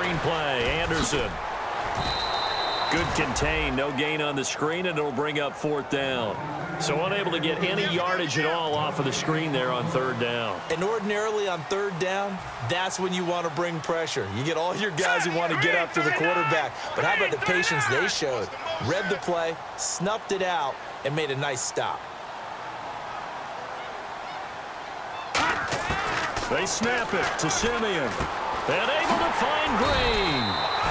screen play. Anderson. Good contain. No gain on the screen, and it'll bring up 4th down. So unable to get any yardage at all off of the screen there on 3rd down. And ordinarily on 3rd down, that's when you want to bring pressure. You get all your guys who want to get after the quarterback. But how about the patience they showed? Read the play, snuffed it out, and made a nice stop. They snap it to Simeon. And able to find Green.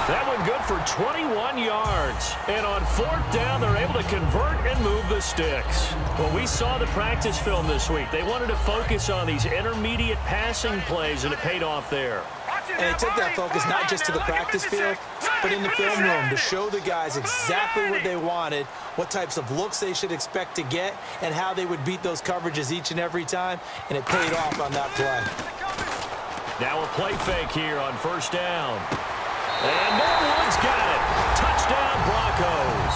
That one good for 21 yards. And on 4th down, they're able to convert and move the sticks. Well, we saw the practice film this week. They wanted to focus on these intermediate passing plays, and it paid off there. And they took that focus not just to the practice field, but in the film room to show the guys exactly what they wanted, what types of looks they should expect to get, and how they would beat those coverages each and every time, and it paid off on that play. Now a play fake here on 1st down. And Norwood's got it. Touchdown, Broncos.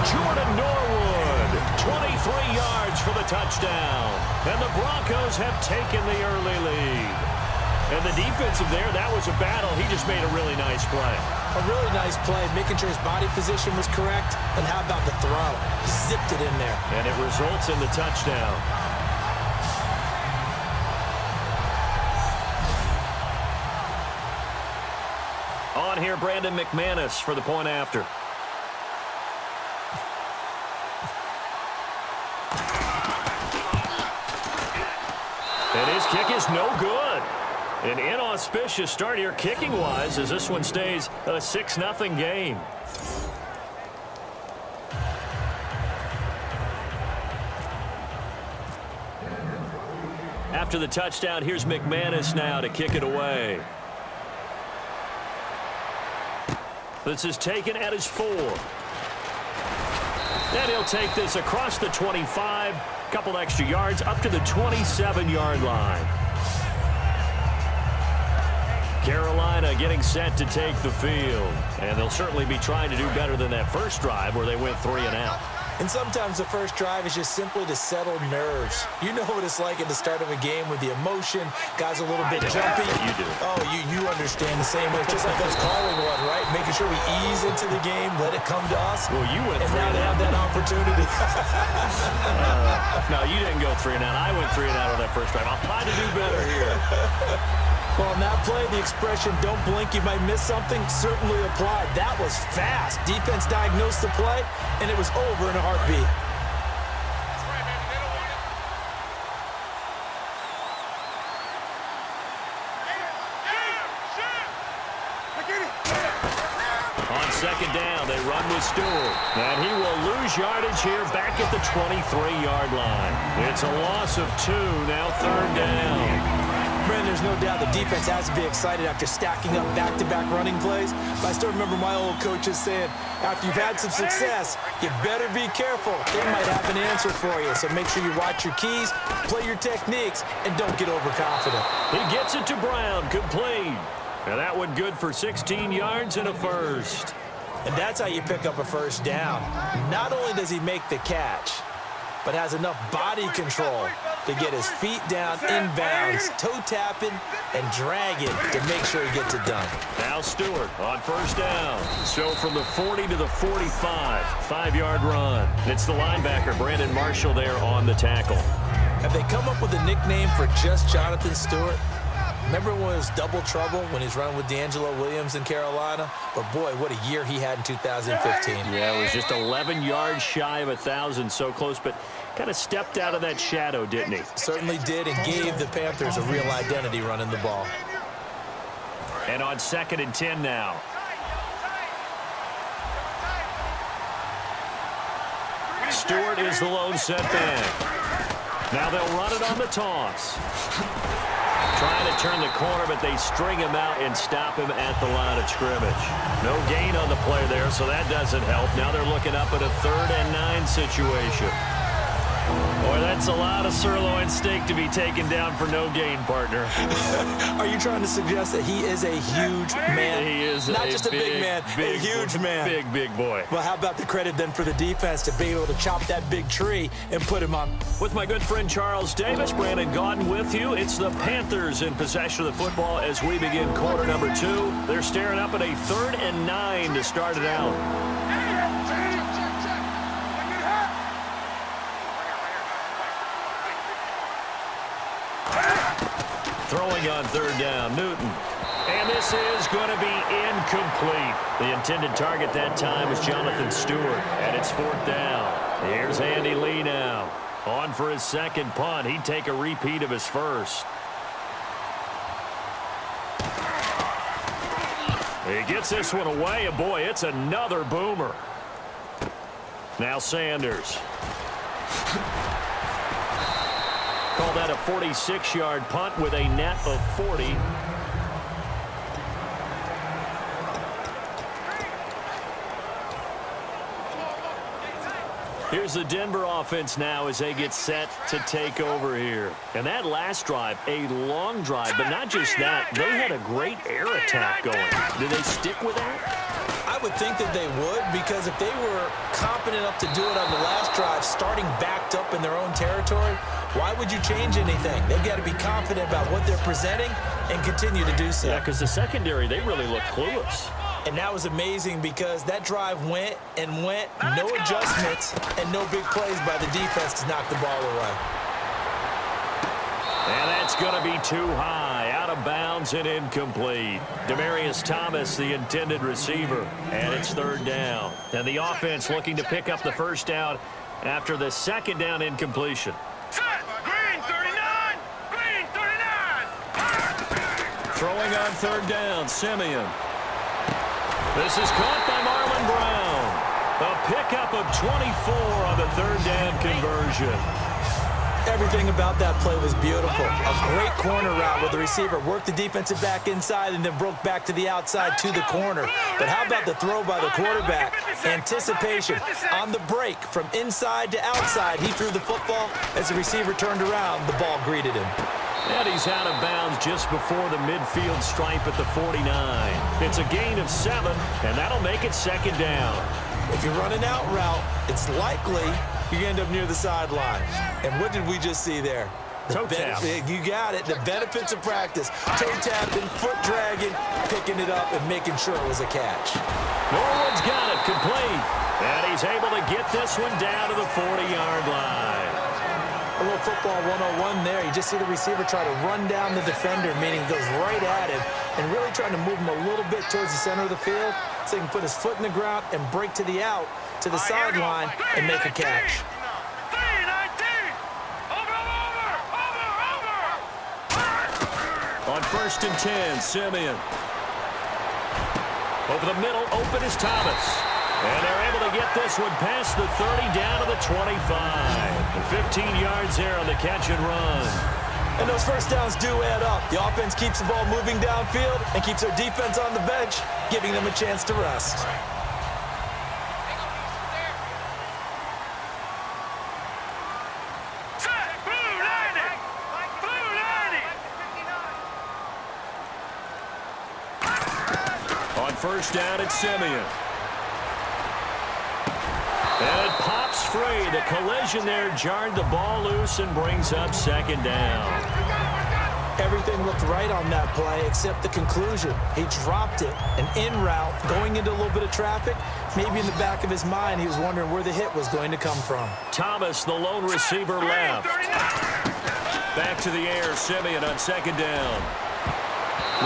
Jordan Norwood, 23 yards for the touchdown. And the Broncos have taken the early lead. And the defensive there, that was a battle. He just made a really nice play. A really nice play, making sure his body position was correct. And how about the throw? Zipped it in there. And it results in the touchdown. On here, Brandon McManus for the point after. And his kick is no good. An inauspicious start here kicking-wise as this one stays a 6-0 game. After the touchdown, here's McManus now to kick it away. This is taken at his 4. And he'll take this across the 25, couple extra yards up to the 27-yard line. Carolina getting set to take the field. And they'll certainly be trying to do better than that first drive where they went 3 and out. And sometimes the first drive is just simply to settle nerves. You know what it's like at the start of a game with the emotion. Guys a little bit jumpy. You do. Oh, you understand the same way. Just like us calling one, right? Making sure we ease into the game, let it come to us. Well, you went and 3 now and they out. have that opportunity. No, you didn't go 3 and out. I went 3 and out on that first drive. I'll try to do better here. Well, on that play, the expression, don't blink, you might miss something, certainly applied. That was fast. Defense diagnosed the play, and it was over in a heartbeat. On 2nd down, they run with Stewart. And he will lose yardage here back at the 23-yard line. It's a loss of 2, now 3rd down. Brandon, there's no doubt the defense has to be excited after stacking up back-to-back running plays. But I still remember my old coaches saying, after you've had some success, you better be careful. They might have an answer for you. So make sure you watch your keys, play your techniques, and don't get overconfident. He gets it to Brown, complete. And that one good for 16 yards and a first. And that's how you pick up a first down. Not only does he make the catch, but has enough body control to get his feet down inbounds, toe tapping, and dragging to make sure he gets it done. Now Stewart on 1st down. So from the 40 to the 45, 5-yard run. It's the linebacker, Brandon Marshall, there on the tackle. Have they come up with a nickname for just Jonathan Stewart? Remember when it was double trouble when he's running with D'Angelo Williams in Carolina? But, boy, what a year he had in 2015. Yeah, it was just 11 yards shy of 1,000, so close, but kind of stepped out of that shadow, didn't he? Certainly did, and gave the Panthers a real identity running the ball. And on 2nd and 10 now. Stewart is the lone setback. Now they'll run it on the toss. Trying to turn the corner, but they string him out and stop him at the line of scrimmage. No gain on the play there, so that doesn't help. Now they're looking up at a 3rd and 9 situation. Boy, that's a lot of sirloin steak to be taken down for no gain, partner. Are you trying to suggest that he is a huge man? He is not just a big man, a huge man. Big boy. Well, how about the credit then for the defense to be able to chop that big tree and put him on? With my good friend Charles Davis, Brandon Gaudin with you. It's the Panthers in possession of the football as we begin quarter number 2. They're staring up at a 3rd and 9 to start it out. Throwing on 3rd down, Newton. And this is going to be incomplete. The intended target that time was Jonathan Stewart, and it's 4th down. Here's Andy Lee now. On for his 2nd punt. He'd take a repeat of his 1st. He gets this one away, and boy, it's another boomer. Now Sanders. Call that a 46-yard punt with a net of 40. Here's the Denver offense now as they get set to take over here. And that last drive, a long drive, but not just that. They had a great air attack going. Did they stick with that? I would think that they would, because if they were competent enough to do it on the last drive, starting backed up in their own territory, why would you change anything? They've got to be confident about what they're presenting and continue to do so. Yeah, because the secondary, they really look clueless. And that was amazing because that drive went and went, no adjustments, and no big plays by the defense to knock the ball away. And that's going to be too high, out of bounds and incomplete. Demaryius Thomas, the intended receiver, and it's 3rd down. And the offense looking to pick up the 1st down after the 2nd down incompletion. Green 39! Green 39! Throwing on 3rd down, Simeon. This is caught by Marlon Brown. A pickup of 24 on the 3rd down conversion. Everything about that play was beautiful. A great corner route where the receiver worked the defensive back inside and then broke back to the outside to the corner. But how about the throw by the quarterback? Anticipation on the break from inside to outside. He threw the football. As the receiver turned around, the ball greeted him. And he's out of bounds just before the midfield stripe at the 49. It's a gain of 7, and that'll make it 2nd down. If you're running out route, it's likely you end up near the sideline. And what did we just see there? Toe tap. You got it. The benefits of practice. Toe tapping, foot dragging, picking it up, and making sure it was a catch. Norwood's got it complete. And he's able to get this one down to the 40-yard line. A little football 101 there. You just see the receiver try to run down the defender, meaning goes right at him, and really trying to move him a little bit towards the center of the field so he can put his foot in the ground and break to the out, to the sideline, and make a catch. On 1st and 10, Simeon. Over the middle, open is Thomas. And they're able to get this one past the 30 down to the 25. And 15 yards there on the catch and run. And those 1st downs do add up. The offense keeps the ball moving downfield and keeps their defense on the bench, giving them a chance to rest. On 1st down, it's Simeon. And it pops free. The collision there jarred the ball loose and brings up 2nd down. Everything looked right on that play except the conclusion. He dropped it, an in route, going into a little bit of traffic. Maybe in the back of his mind, he was wondering where the hit was going to come from. Thomas, the lone receiver, left. Back to the air, Simeon on 2nd down.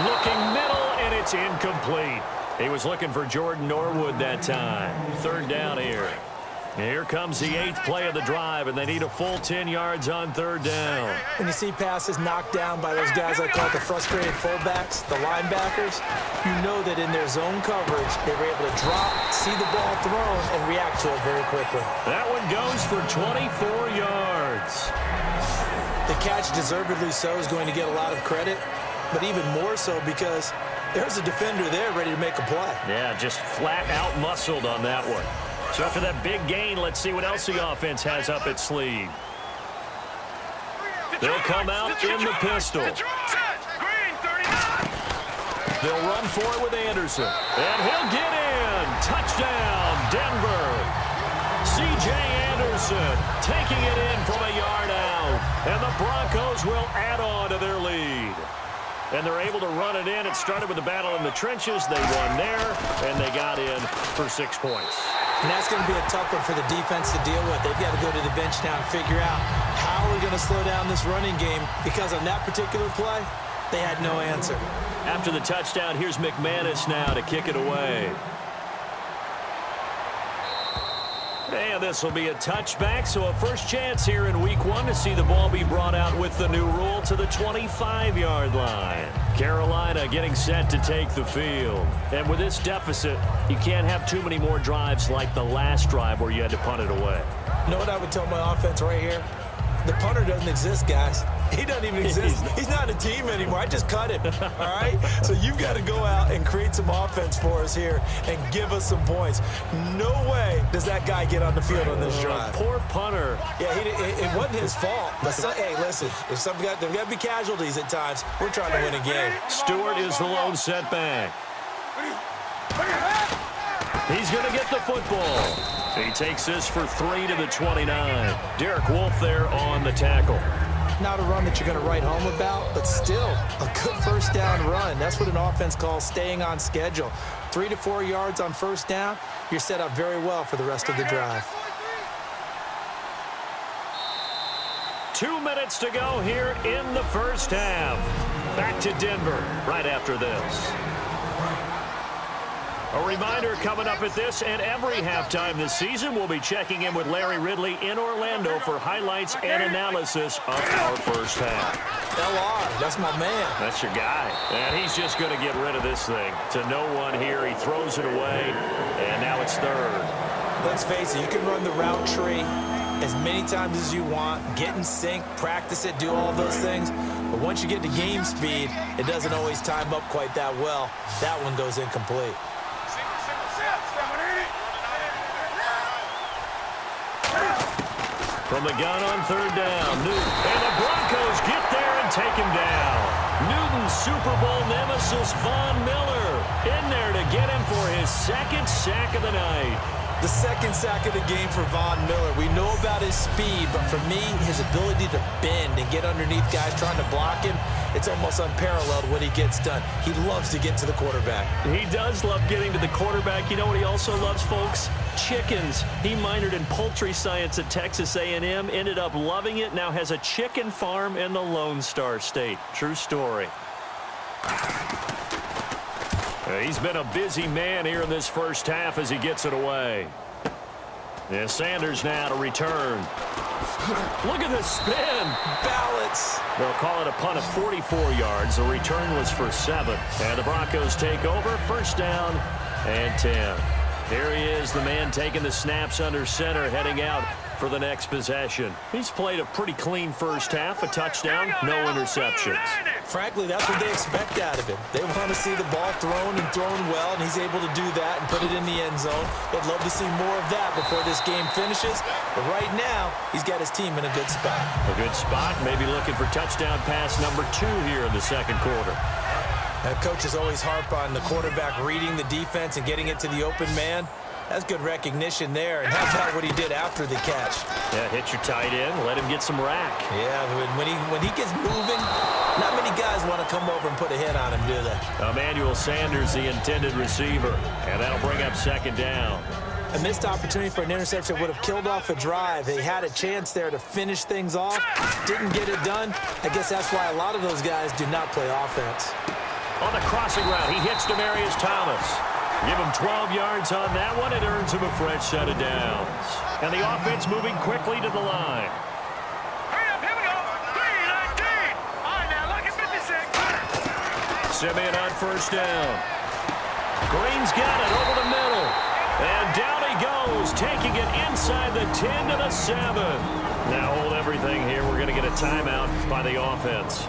Looking middle, and it's incomplete. He was looking for Jordan Norwood that time. 3rd down here. Here comes the 8th play of the drive, and they need a full 10 yards on 3rd down. When you see passes knocked down by those guys I call the frustrated fullbacks, the linebackers, you know that in their zone coverage, they were able to drop, see the ball thrown, and react to it very quickly. That one goes for 24 yards. The catch, deservedly so, is going to get a lot of credit, but even more so because there's a defender there ready to make a play. Yeah, just flat out muscled on that one. So after that big gain, let's see what else the offense has up its sleeve. They'll come out in the pistol. Green 39. They'll run for it with Anderson. And he'll get in. Touchdown, Denver. C.J. Anderson taking it in from a yard out. And the Broncos will add on to their lead. And they're able to run it in. It started with the battle in the trenches. They won there, and they got in for 6 points. And that's going to be a tough one for the defense to deal with. They've got to go to the bench now and figure out how we're going to slow down this running game, because on that particular play, they had no answer. After the touchdown, here's McManus now to kick it away. And this will be a touchback, so a first chance here in week 1 to see the ball be brought out with the new rule to the 25-yard line. Carolina getting set to take the field. And with this deficit, you can't have too many more drives like the last drive where you had to punt it away. You know what I would tell my offense right here? The punter doesn't exist, guys. He doesn't even exist. He's not a team anymore. I just cut him, all right? So you've got to go out and create some offense for us here and give us some points. No way does that guy get on the field on this drive. Poor punter. Yeah, it wasn't his fault. But hey, listen, there's got to be casualties at times. We're trying to win a game. Stewart is the lone setback. He's going to get the football. He takes this for 3 to the 29. Derek Wolfe there on the tackle. Not a run that you're going to write home about, but still a good first down run. That's what an offense calls staying on schedule. 3 to 4 yards on first down, you're set up very well for the rest of the drive. 2 minutes to go here in the first half. Back to Denver right after this. A reminder coming up at this and every halftime this season, we'll be checking in with Larry Ridley in Orlando for highlights and analysis of our first half. LR, that's my man. That's your guy. And he's just going to get rid of this thing. To no one here, he throws it away, and now it's third. Let's face it, you can run the route tree as many times as you want, get in sync, practice it, do all those things. But once you get to game speed, it doesn't always time up quite that well. That one goes incomplete. From the gun on third down, Newton. And the Broncos get there and take him down. Newton's Super Bowl nemesis, Von Miller, in there to get him for his second sack of the night. The second sack of the game for Von Miller. We know about his speed, but for me, his ability to bend and get underneath guys trying to block him, it's almost unparalleled what he gets done. He loves to get to the quarterback. He does love getting to the quarterback. You know what he also loves, folks? Chickens. He minored in poultry science at Texas A&M, ended up loving it, now has a chicken farm in the Lone Star State. True story. He's been a busy man here in this first half as he gets it away. And Sanders now to return. Look at this spin. Balance. They'll call it a punt of 44 yards. The return was for 7. And the Broncos take over. First down and 10. Here he is, the man taking the snaps under center, heading out for the next possession. He's played a pretty clean first half, a touchdown, no interceptions. Frankly, that's what they expect out of him. They want to see the ball thrown and thrown well, and he's able to do that and put it in the end zone. They'd love to see more of that before this game finishes. But right now, he's got his team in a good spot. A good spot, maybe looking for touchdown pass number 2 here in the second quarter. Coaches always harp on the quarterback reading the defense and getting it to the open man. That's good recognition there. And how about what he did after the catch? Yeah, hit your tight end, let him get some rack. Yeah, when he gets moving, not many guys want to come over and put a hit on him, do they? Emmanuel Sanders, the intended receiver. And that'll bring up second down. A missed opportunity for an interception would have killed off a drive. They had a chance there to finish things off. Didn't get it done. I guess that's why a lot of those guys do not play offense. On the crossing route, he hits Demaryius Thomas. Give him 12 yards on that one. It earns him a fresh set of downs. And the offense moving quickly to the line. Hurry up, here we go. 3-19. All right, now look at 56. Simeon on first down. Green's got it over the middle. And down he goes, taking it inside the 10 to the 7. Now hold everything here. We're going to get a timeout by the offense.